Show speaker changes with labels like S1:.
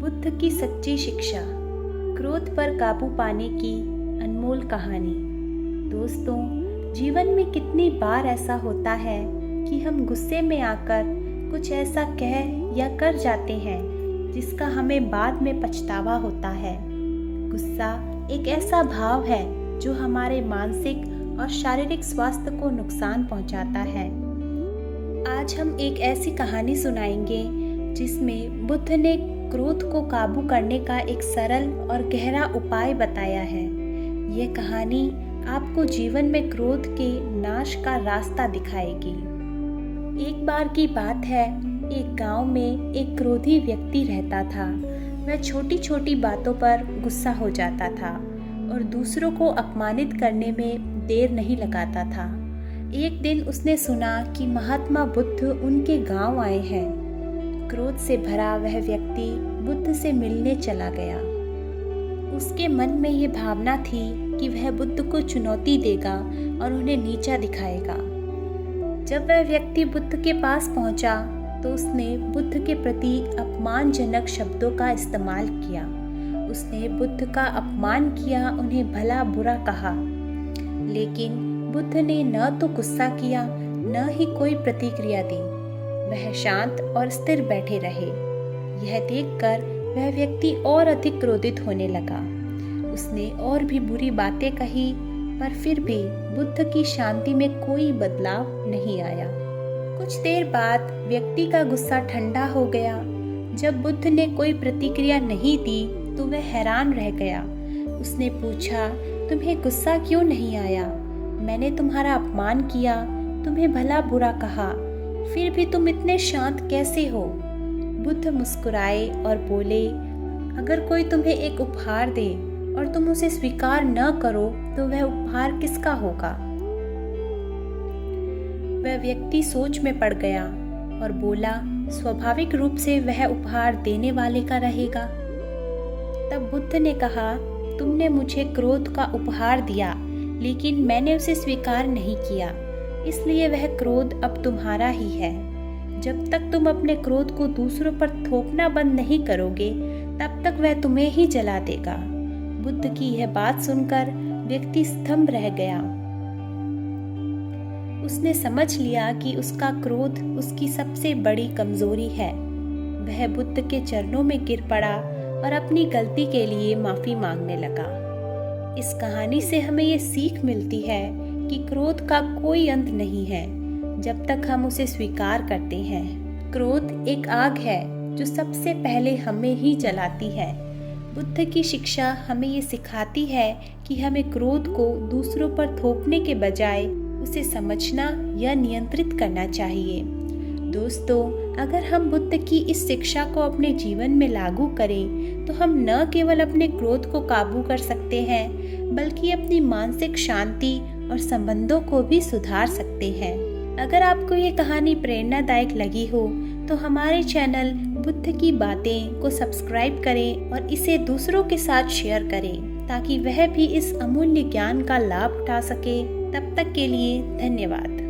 S1: बुद्ध की सच्ची शिक्षा, क्रोध पर काबू पाने की अनमोल कहानी। दोस्तों, जीवन में कितनी बार ऐसा होता है कि हम गुस्से में आकर कुछ ऐसा कह या कर जाते हैं जिसका हमें बाद में पछतावा होता है। गुस्सा एक ऐसा भाव है जो हमारे मानसिक और शारीरिक स्वास्थ्य को नुकसान पहुंचाता है। आज हम एक ऐसी कहानी सुनाएंगे जिसमें बुद्ध ने क्रोध को काबू करने का एक सरल और गहरा उपाय बताया है। ये कहानी आपको जीवन में क्रोध के नाश का रास्ता दिखाएगी। एक बार की बात है, एक गांव में एक क्रोधी व्यक्ति रहता था। वह छोटी छोटी बातों पर गुस्सा हो जाता था और दूसरों को अपमानित करने में देर नहीं लगाता था। एक दिन उसने सुना कि महात्मा बुद्ध उनके गांव आए हैं। क्रोध से भरा वह व्यक्ति बुद्ध से मिलने चला गया। उसके मन में ये भावना थी कि वह बुद्ध को चुनौती देगा और उन्हें नीचा दिखाएगा। जब वह व्यक्ति बुद्ध के पास पहुंचा तो उसने बुद्ध के प्रति अपमानजनक शब्दों का इस्तेमाल किया। उसने बुद्ध का अपमान किया, उन्हें भला बुरा कहा। लेकिन बुद्ध ने न तो गुस्सा किया, न ही कोई प्रतिक्रिया दी। वह शांत और स्थिर बैठे रहे। यह देखकर वह व्यक्ति और अधिक क्रोधित होने लगा। उसने और भी बुरी बातें कही, पर फिर भी बुद्ध की शांति में कोई बदलाव नहीं आया। कुछ देर बाद व्यक्ति का गुस्सा ठंडा हो गया। जब बुद्ध ने कोई प्रतिक्रिया नहीं दी तो वह हैरान रह गया। उसने पूछा, तुम्हें गुस्सा क्यों नहीं आया? मैंने तुम्हारा अपमान किया, तुम्हें भला बुरा कहा, फिर भी तुम इतने शांत कैसे हो? बुद्ध मुस्कुराए और बोले, अगर कोई तुम्हें एक उपहार दे और तुम उसे स्वीकार न करो तो वह उपहार किसका होगा? वह व्यक्ति सोच में पड़ गया और बोला, स्वाभाविक रूप से वह उपहार देने वाले का रहेगा। तब बुद्ध ने कहा, तुमने मुझे क्रोध का उपहार दिया, लेकिन मैंने उसे स्वीकार नहीं किया, इसलिए वह क्रोध अब तुम्हारा ही है। जब तक तुम अपने क्रोध को दूसरों पर थोपना बंद नहीं करोगे, तब तक वह तुम्हें ही जला देगा। बुद्ध की यह बात सुनकर व्यक्ति स्तंभ रह गया। उसने समझ लिया कि उसका क्रोध उसकी सबसे बड़ी कमजोरी है। वह बुद्ध के चरणों में गिर पड़ा और अपनी गलती के लिए माफी मांगने लगा। इस कहानी से हमें ये सीख मिलती है कि क्रोध का कोई अंत नहीं है जब तक हम उसे स्वीकार करते हैं। क्रोध एक आग है जो सबसे पहले हमें ही जलाती है। बुद्ध की शिक्षा हमें ये सिखाती है कि हमें क्रोध को दूसरों पर थोपने के बजाय उसे समझना या नियंत्रित करना चाहिए। दोस्तों, अगर हम बुद्ध की इस शिक्षा को अपने जीवन में लागू करें तो हम न केवल अपने क्रोध को काबू कर सकते हैं, बल्कि अपनी मानसिक शांति और संबंधों को भी सुधार सकते हैं। अगर आपको ये कहानी प्रेरणादायक लगी हो तो हमारे चैनल बुद्ध की बातें को सब्सक्राइब करें और इसे दूसरों के साथ शेयर करें ताकि वह भी इस अमूल्य ज्ञान का लाभ उठा सके। तब तक के लिए धन्यवाद।